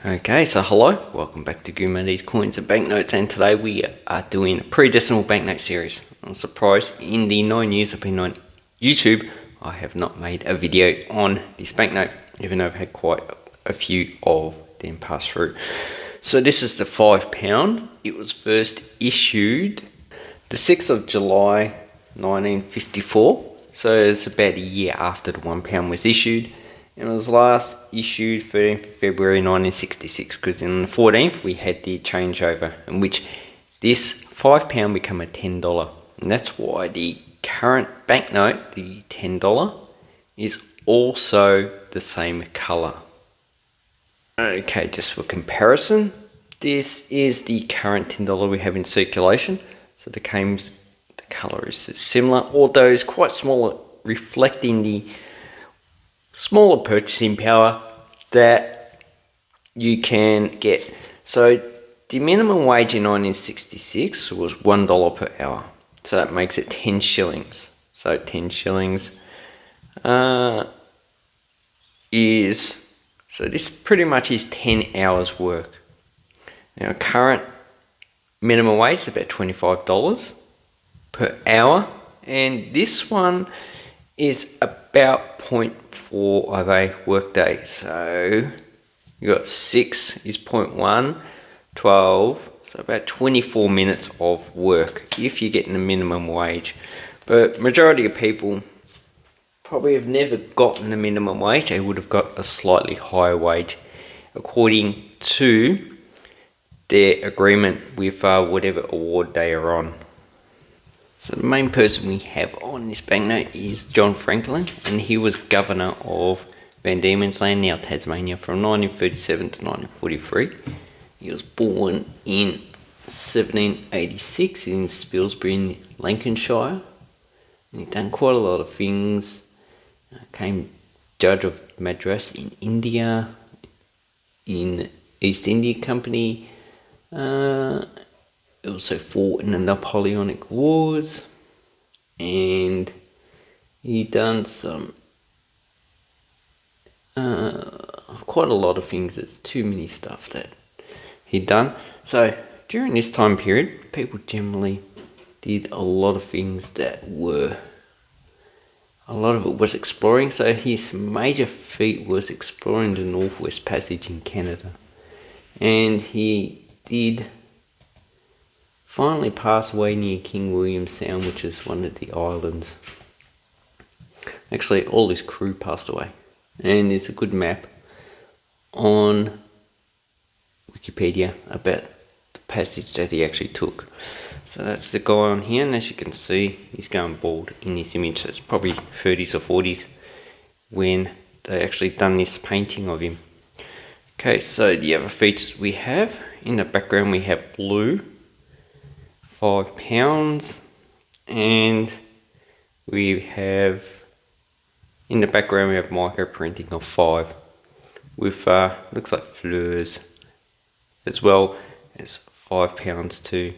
Okay, so hello, welcome back to Gumandi's Coins and Banknotes, and today we are doing a pre-decimal banknote series. I'm surprised, in the 9 years I've been on YouTube, I have not made a video on this banknote, even though I've had quite a few of them pass through. So this is the £5. It was first issued the 6th of July 1954, so it's about a year after the £1 was issued. And it was last issued 13th February 1966, because on the 14th we had the changeover in which this £5 became a $10. And that's why the current banknote, the $10, is also the same colour. Okay, just for comparison, this is the current $10 we have in circulation. So the colour is similar, although it's quite smaller, reflecting the smaller purchasing power that you can get. So the minimum wage in 1966 was $1 per hour, so that makes it 10 shillings. So 10 shillings so this pretty much is 10 hours work. Now current minimum wage is about $25 per hour, and this one is about 0.4 of a workday. So you got 6 is 0.1, 12, so about 24 minutes of work if you're getting the minimum wage. But majority of people probably have never gotten the minimum wage. They would have got a slightly higher wage according to their agreement with whatever award they are on. So the main person we have on this banknote is John Franklin, and he was governor of Van Diemen's Land, now Tasmania, from 1937 to 1943. He was born in 1786 in Spilsbury in Lancashire. And he's done quite a lot of things. Came judge of Madras in India, in East India Company. Also fought in the Napoleonic Wars, and he done some quite a lot of things. There's too many stuff that he done. So during this time period, people generally did a lot of things that were, a lot of it was exploring. So his major feat was exploring the Northwest Passage in Canada, and he did finally passed away near King William Sound, which is one of the islands. Actually, all his crew passed away. And there's a good map on Wikipedia about the passage that he actually took. So that's the guy on here, and as you can see, he's going bald in this image. So it's probably 30s or 40s when they actually done this painting of him. Okay, so the other features we have, in the background we have blue, £5, and we have in the background we have micro printing of 5 with looks like fleurs, as well as £5 too.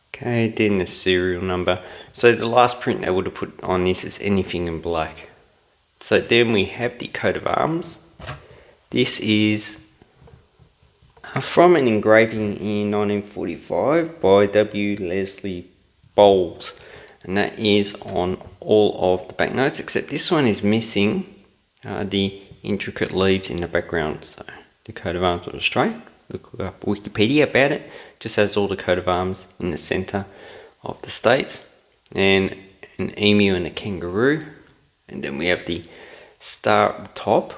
Okay, then the serial number. So the last print they would have put on this is anything in black. So then we have the coat of arms. This is from an engraving in 1945 by W. Leslie Bowles, and that is on all of the banknotes, except this one is missing the intricate leaves in the background. So the coat of arms of Australia, look up Wikipedia about it, just has all the coat of arms in the centre of the states, and an emu and a kangaroo, and then we have the star at the top,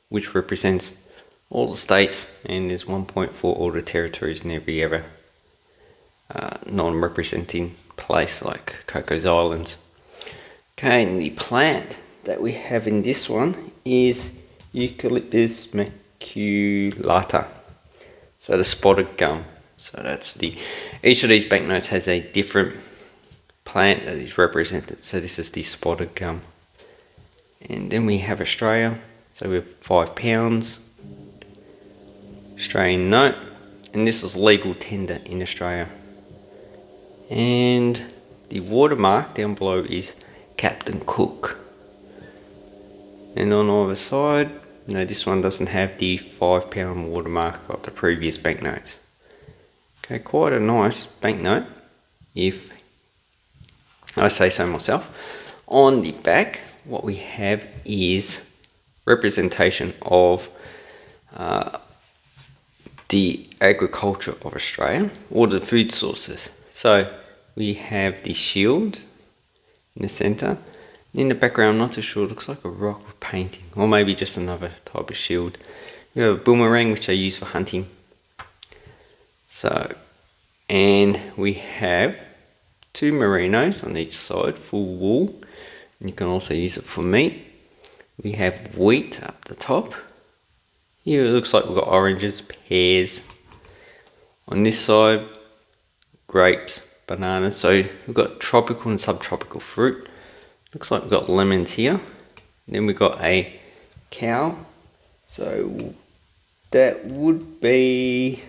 which represents all the states, and there's 1.4 all the territories in every ever non-representing place like Cocos Islands. Okay, and the plant that we have in this one is Eucalyptus maculata, so the spotted gum. So that's each of these banknotes has a different plant that is represented. So this is the spotted gum. And then we have Australia, so we have £5. Australian note, and this is legal tender in Australia. And the watermark down below is Captain Cook. And on either side No, this one doesn't have the £5 watermark of the previous banknotes. Okay, quite a nice banknote, if I say so myself. On the back, what we have is representation of the agriculture of Australia, or the food sources. So we have the shield in the centre. In the background, I'm not too sure, it looks like a rock with painting, or maybe just another type of shield. We have a boomerang, which I use for hunting. So, and we have 2 merinos on each side, full wool. And you can also use it for meat. We have wheat up the top. Here it looks like we've got oranges, pears. On this side, grapes, bananas. So we've got tropical and subtropical fruit. Looks like we've got lemons here. Then we've got a cow. So that would be,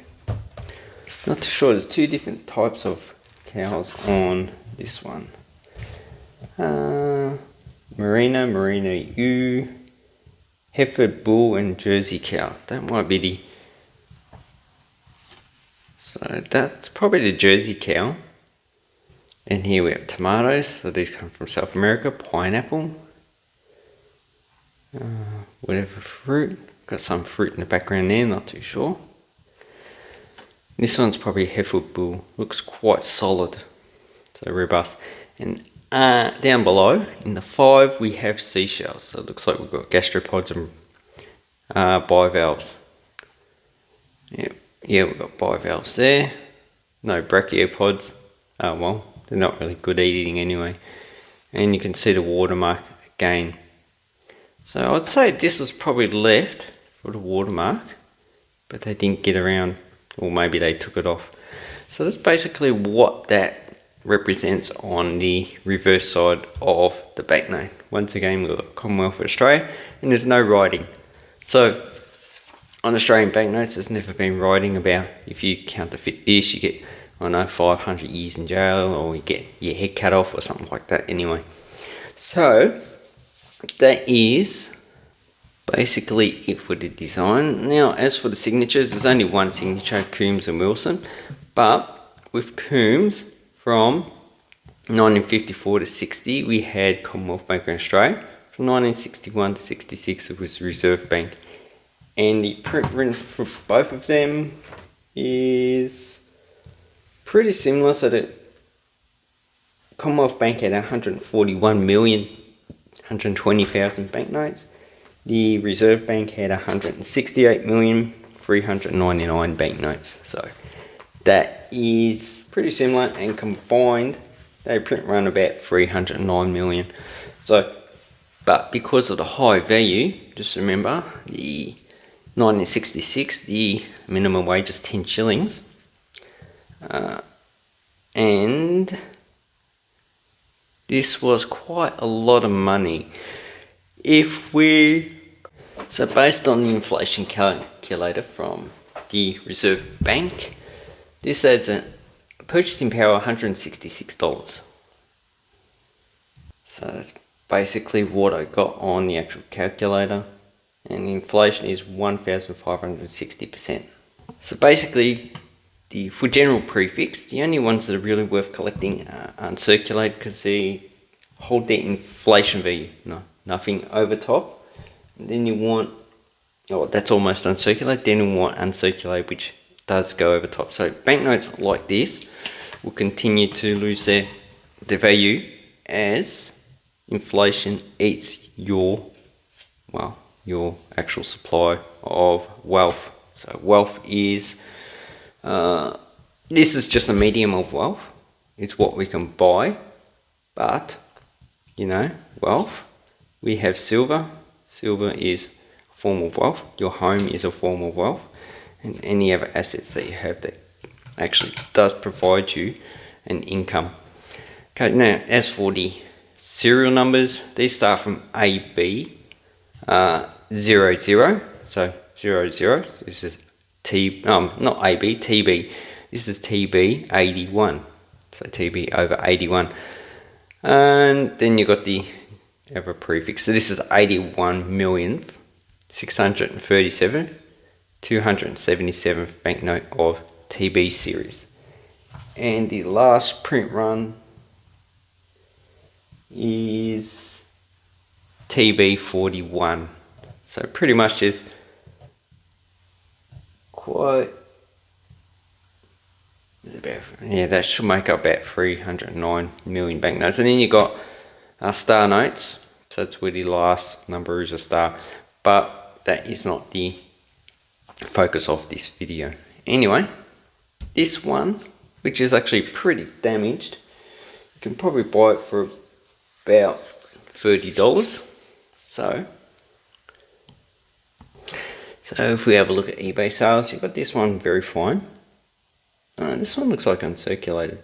not too sure, there's 2 different types of cows on this one. Merino ewe, Hereford bull, and Jersey cow. That might be the, so that's probably the Jersey cow. And here we have tomatoes, so these come from South America. Pineapple, whatever fruit. Got some fruit in the background there, not too sure. This one's probably Hereford bull. Looks quite solid, so robust. And down below in the 5 we have seashells. So it looks like we've got gastropods and bivalves. Yeah, we've got bivalves there. No brachiopods. Oh well, they're not really good eating anyway. And you can see the watermark again. So I'd say this was probably left for the watermark, but they didn't get around, or maybe they took it off. So that's basically what that represents on the reverse side of the banknote. Once again, we've got Commonwealth of Australia, and there's no writing. So on Australian banknotes, there's never been writing about if you counterfeit this, you get, I don't know, 500 years in jail, or you get your head cut off or something like that anyway. So that is basically it for the design. Now, as for the signatures, there's only one signature, Coombs and Wilson, but with Coombs from 1954 to 60, we had Commonwealth Bank of Australia. From 1961 to 66, it was Reserve Bank. And the print run for both of them is pretty similar. So the Commonwealth Bank had 141,120,000 banknotes. The Reserve Bank had 168,399 banknotes. So that is pretty similar, and combined they print run about 309 million. So, but because of the high value, just remember the 1966, the minimum wage is 10 shillings. And this was quite a lot of money. So based on the inflation calculator from the Reserve Bank, this adds a purchasing power of $166. So that's basically what I got on the actual calculator, and the inflation is 1,560%. So basically, for general prefix, the only ones that are really worth collecting are uncirculated, because they hold their inflation value, nothing over top. And then you want, that's almost uncirculated, then you want uncirculated, which does go over top. So banknotes like this will continue to lose their value as inflation eats your actual supply of wealth. So wealth is, this is just a medium of wealth. It's what we can buy, but wealth, we have silver. Silver is a form of wealth. Your home is a form of wealth, and any other assets that you have that actually does provide you an income. Okay, now as for the serial numbers, these start from AB 00. So 00. This is not AB, TB. This is TB 81. So TB over 81. And then you got the other prefix. So this is 81 millionth 637, 277th banknote of TB series. And the last print run is TB41. So pretty much just quite, yeah, that should make up about 309 million banknotes. And then you got star notes, so that's where the last number is a star, but that is not the focus of this video. Anyway, this one, which is actually pretty damaged, you can probably buy it for about $30. So if we have a look at eBay sales, you've got this one very fine. This one looks like uncirculated.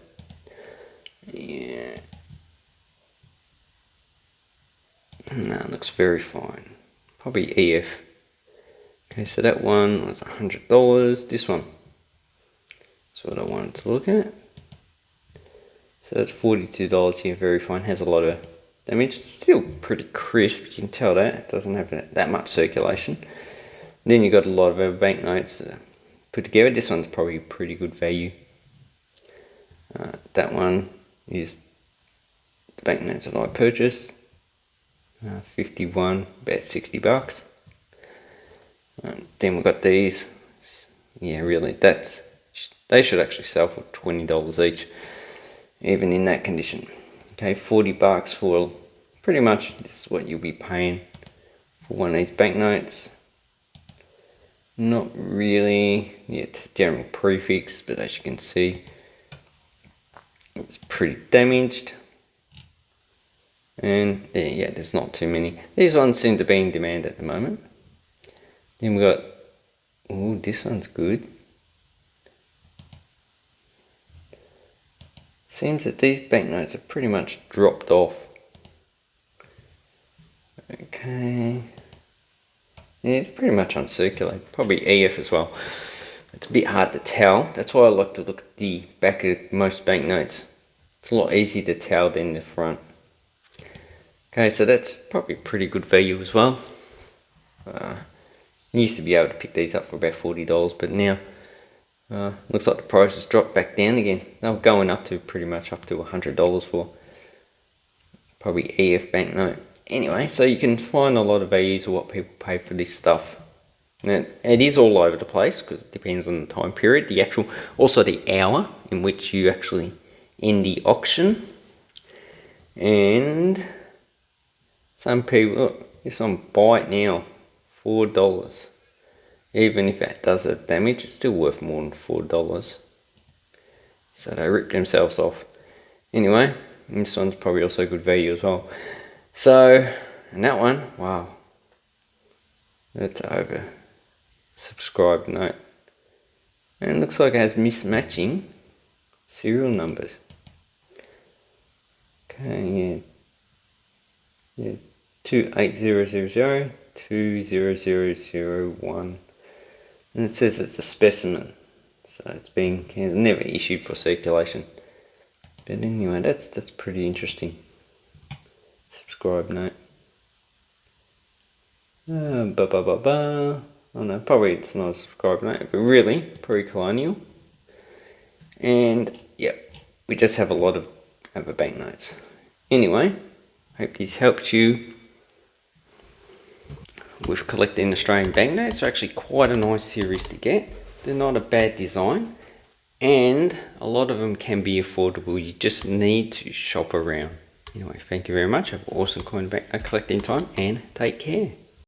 Yeah. No, it looks very fine. Probably EF. Okay, so that one was $100. This one, that's what I wanted to look at. So that's $42 here, very fine. Has a lot of damage. It's still pretty crisp, you can tell that. It doesn't have that much circulation. Then you got a lot of other banknotes put together. This one's probably pretty good value. That one is the banknotes that I purchased. 51, about $60. Then we've got these. Yeah, really, they should actually sell for $20 each, even in that condition. Okay, $40 for pretty much this is what you'll be paying for one of these banknotes. Not really, yet general prefix, but as you can see, it's pretty damaged. And yeah, there's not too many. These ones seem to be in demand at the moment. Then we got, oh, this one's good. Seems that these banknotes have pretty much dropped off. Okay. Yeah, it's pretty much uncirculated. Probably EF as well. It's a bit hard to tell. That's why I like to look at the back of most banknotes. It's a lot easier to tell than the front. Okay, so that's probably pretty good value as well. You used to be able to pick these up for about $40, but now looks like the price has dropped back down again. They were going up to pretty much up to $100 for probably EF banknote. Anyway, so you can find a lot of values of what people pay for this stuff. Now, it is all over the place because it depends on the time period, also the hour in which you actually end the auction. And some people, look, this one, buy it now, $4. Even if that does have damage, it's still worth more than $4. So they rip themselves off. Anyway, this one's probably also good value as well. So, and that one, wow, that's over subscribe note. And it looks like it has mismatching serial numbers. Okay, yeah, 28000, 20001. And it says it's a specimen, so it's never issued for circulation. But anyway, that's pretty interesting. Subscribe note. Oh no, probably it's not a subscribe note, but really pre-colonial. And yeah, we just have a lot of other banknotes. Anyway, hope this helps you with collecting Australian banknotes. They're actually quite a nice series to get. They're not a bad design, and a lot of them can be affordable. You just need to shop around. Anyway, thank you very much. Have an awesome collecting time, and take care.